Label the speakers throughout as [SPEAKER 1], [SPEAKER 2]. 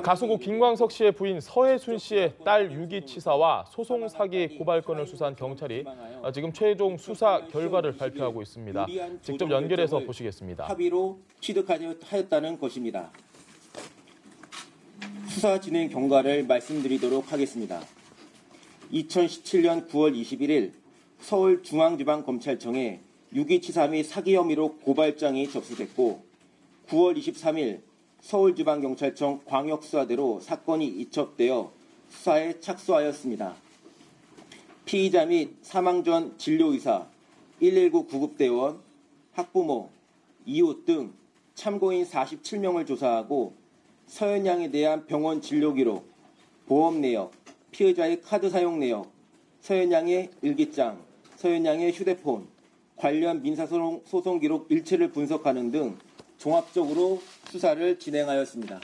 [SPEAKER 1] 가수고 김광석 씨의 부인 서혜순 씨의 딸 유기치사와 소송 사기 고발건을 수사한 경찰이 지금 최종 수사 결과를 발표하고 있습니다. 직접 연결해서 보시겠습니다.
[SPEAKER 2] 합의로 취득하였다는 것입니다. 수사 진행 경과를 말씀드리도록 하겠습니다. 2017년 9월 21일 서울중앙지방검찰청에 유기치사 및 사기 혐의로 고발장이 접수됐고 9월 23일 서울지방경찰청 광역수사대로 사건이 이첩되어 수사에 착수하였습니다. 피의자 및 사망 전 진료의사, 119 구급대원, 학부모, 이웃 등 참고인 47명을 조사하고 서현 양에 대한 병원 진료 기록, 보험 내역, 피의자의 카드 사용 내역, 서현 양의 일기장, 서현 양의 휴대폰, 관련 민사소송 기록 일체를 분석하는 등 종합적으로 수사를 진행하였습니다.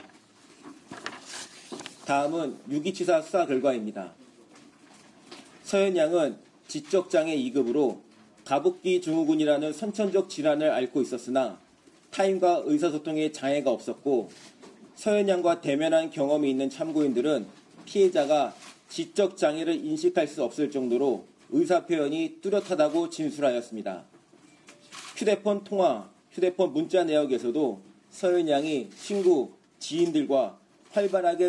[SPEAKER 2] 다음은 유기치사 수사 결과입니다. 서현 양은 지적장애 2급으로 가복기 증후군이라는 선천적 질환을 앓고 있었으나 타인과 의사소통에 장애가 없었고 서현 양과 대면한 경험이 있는 참고인들은 피해자가 지적장애를 인식할 수 없을 정도로 의사표현이 뚜렷하다고 진술하였습니다. 휴대폰 통화, 휴대폰 문자 내역에서도 서현 양이 친구, 지인들과 활발하게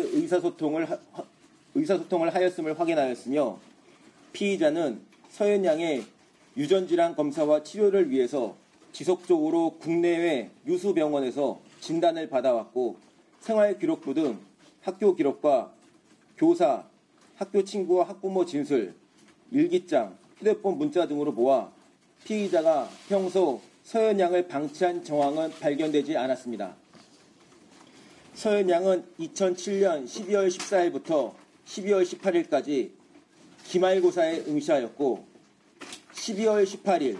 [SPEAKER 2] 의사소통을 하였음을 확인하였으며 피의자는 서현 양의 유전질환 검사와 치료를 위해서 지속적으로 국내외 유수병원에서 진단을 받아왔고 생활기록부 등 학교 기록과 교사, 학교 친구와 학부모 진술, 일기장, 휴대폰 문자 등으로 모아 피의자가 평소 서현 양을 방치한 정황은 발견되지 않았습니다. 서현 양은 2007년 12월 14일부터 12월 18일까지 기말고사에 응시하였고 12월 18일,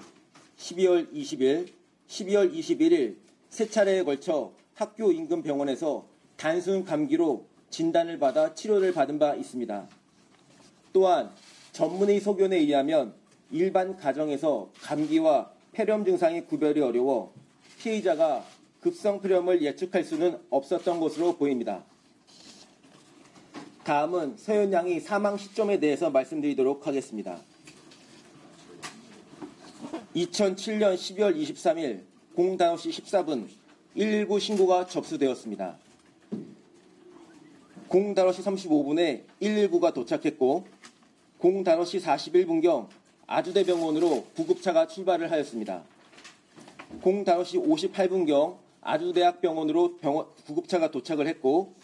[SPEAKER 2] 12월 20일, 12월 21일 세 차례에 걸쳐 학교 인근 병원에서 단순 감기로 진단을 받아 치료를 받은 바 있습니다. 또한 전문의 소견에 의하면 일반 가정에서 감기와 폐렴 증상의 구별이 어려워 피의자가 급성 폐렴을 예측할 수는 없었던 것으로 보입니다. 다음은 서현 양의 사망 시점에 대해서 말씀드리도록 하겠습니다. 2007년 12월 23일 05시 14분 119 신고가 접수되었습니다. 05시 35분에 119가 도착했고 05시 41분경 아주대병원으로 구급차가 출발을 하였습니다. 05시 58분경 아주대학병원으로 구급차가 도착을 했고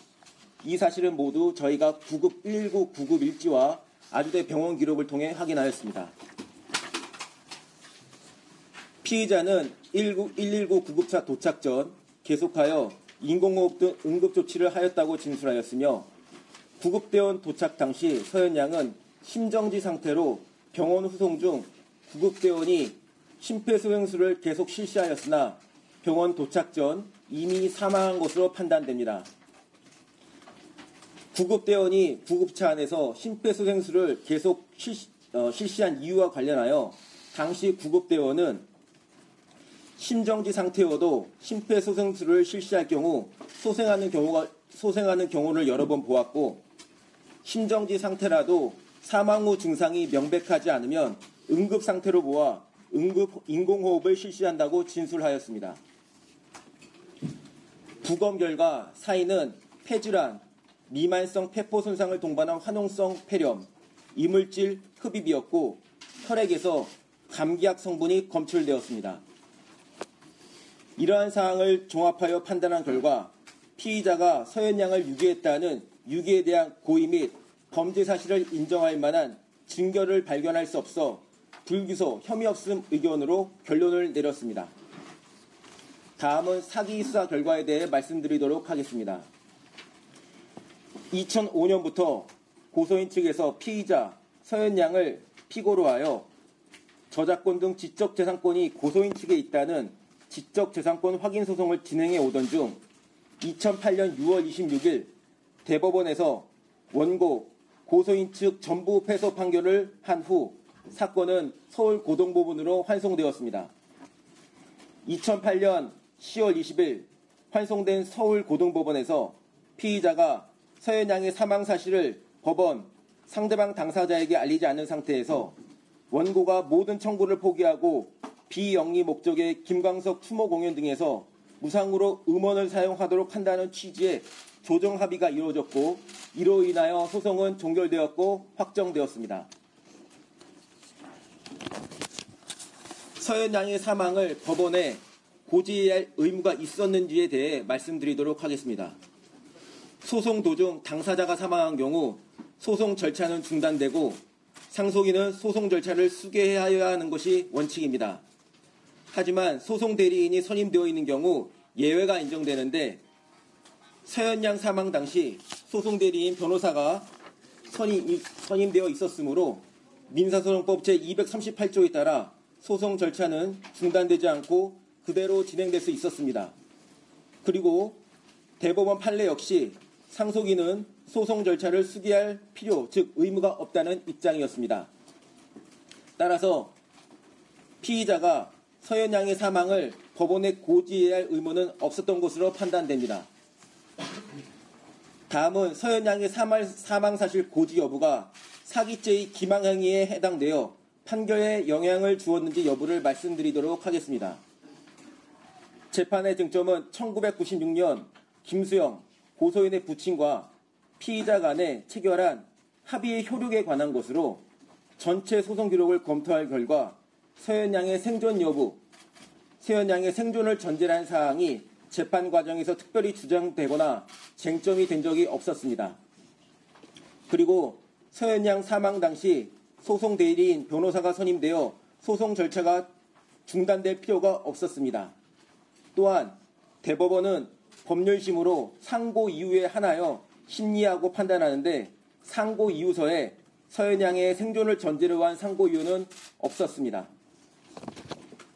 [SPEAKER 2] 이 사실은 모두 저희가 119 구급 일지와 아주대 병원 기록을 통해 확인하였습니다. 피의자는 119 구급차 도착 전 계속하여 인공호흡 등 응급조치를 하였다고 진술하였으며 구급대원 도착 당시 서현 양은 심정지 상태로 병원 후송 중 구급대원이 심폐소생술을 계속 실시하였으나 병원 도착 전 이미 사망한 것으로 판단됩니다. 구급대원이 구급차 안에서 심폐소생술을 계속 실시한 이유와 관련하여 당시 구급대원은 심정지 상태여도 심폐소생술을 실시할 경우 소생하는 경우를 여러 번 보았고 심정지 상태라도 사망 후 증상이 명백하지 않으면 응급 상태로 모아 인공호흡을 실시한다고 진술하였습니다. 부검 결과 사인은 폐질환, 미만성 폐포 손상을 동반한 화농성 폐렴, 이물질 흡입이었고 혈액에서 감기약 성분이 검출되었습니다. 이러한 사항을 종합하여 판단한 결과 피의자가 서현 양을 유기했다는 유기에 대한 고의 및 범죄 사실을 인정할 만한 증거를 발견할 수 없어 불기소 혐의 없음 의견으로 결론을 내렸습니다. 다음은 사기 수사 결과에 대해 말씀드리도록 하겠습니다. 2005년부터 고소인 측에서 피의자 서현 양을 피고로 하여 저작권 등 지적재산권이 고소인 측에 있다는 지적재산권 확인 소송을 진행해 오던 중 2008년 6월 26일 대법원에서 원고, 고소인 측 전부 패소 판결을 한 후 사건은 서울고등법원으로 환송되었습니다. 2008년 10월 20일 환송된 서울고등법원에서 피의자가 서현 양의 사망 사실을 법원 상대방 당사자에게 알리지 않은 상태에서 원고가 모든 청구를 포기하고 비영리 목적의 김광석 추모 공연 등에서 무상으로 음원을 사용하도록 한다는 취지의 조정 합의가 이루어졌고, 이로 인하여 소송은 종결되었고 확정되었습니다. 서현 양의 사망을 법원에 고지해야 할 의무가 있었는지에 대해 말씀드리도록 하겠습니다. 소송 도중 당사자가 사망한 경우 소송 절차는 중단되고 상속인은 소송 절차를 수개해야 하는 것이 원칙입니다. 하지만 소송 대리인이 선임되어 있는 경우 예외가 인정되는데, 서현 양 사망 당시 소송 대리인 변호사가 선임되어 있었으므로 민사소송법 제238조에 따라 소송 절차는 중단되지 않고 그대로 진행될 수 있었습니다. 그리고 대법원 판례 역시 상속인은 소송 절차를 수기할 필요, 즉 의무가 없다는 입장이었습니다. 따라서 피의자가 서현 양의 사망을 법원에 고지해야 할 의무는 없었던 것으로 판단됩니다. 다음은 서현 양의 사망 사실 고지 여부가 사기죄의 기망행위에 해당되어 판결에 영향을 주었는지 여부를 말씀드리도록 하겠습니다. 재판의 쟁점은 1996년 김수영 고소인의 부친과 피의자 간에 체결한 합의의 효력에 관한 것으로 전체 소송 기록을 검토할 결과 서현 양의 생존 여부, 서현 양의 생존을 전제로 한 사항이 재판 과정에서 특별히 주장되거나 쟁점이 된 적이 없었습니다. 그리고 서현 양 사망 당시 소송 대리인 변호사가 선임되어 소송 절차가 중단될 필요가 없었습니다. 또한 대법원은 법률심으로 상고 이유에 한하여 심리하고 판단하는데 상고 이유서에 서현 양의 생존을 전제로 한 상고 이유는 없었습니다.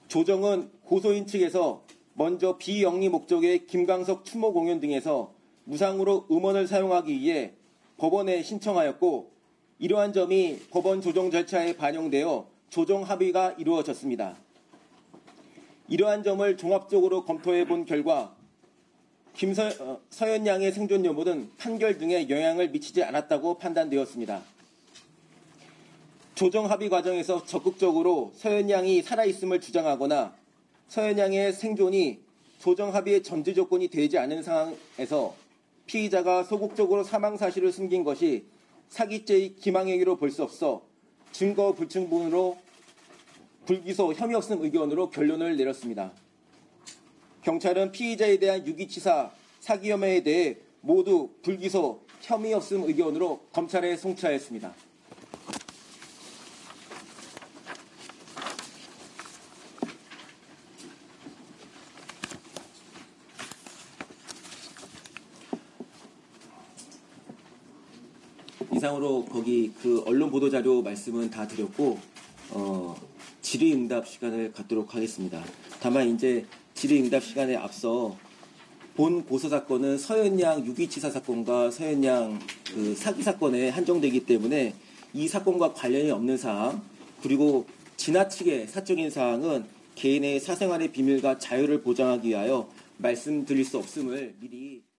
[SPEAKER 2] 조정은 고소인 측에서 먼저 비영리 목적의 김광석 추모 공연 등에서 무상으로 음원을 사용하기 위해 법원에 신청하였고, 이러한 점이 법원 조정 절차에 반영되어 조정 합의가 이루어졌습니다. 이러한 점을 종합적으로 검토해 본 결과 서현 양의 생존 여부는 판결 등에 영향을 미치지 않았다고 판단되었습니다. 조정 합의 과정에서 적극적으로 서현 양이 살아있음을 주장하거나 서현 양의 생존이 조정 합의의 전제 조건이 되지 않은 상황에서 피의자가 소극적으로 사망 사실을 숨긴 것이 사기죄의 기망행위로 볼 수 없어 증거 불충분으로 불기소 혐의 없음 의견으로 결론을 내렸습니다. 경찰은 피의자에 대한 유기치사, 사기 혐의에 대해 모두 불기소 혐의 없음 의견으로 검찰에 송치하였습니다. 이상으로 거기 그 언론 보도 자료 말씀은 다 드렸고, 질의응답 시간을 갖도록 하겠습니다. 다만 이제 질의응답 시간에 앞서 본 고소 사건은 서현 양 유기치사 사건과 서현 양 그 사기 사건에 한정되기 때문에 이 사건과 관련이 없는 사항, 그리고 지나치게 사적인 사항은 개인의 사생활의 비밀과 자유를 보장하기 위하여 말씀드릴 수 없음을 미리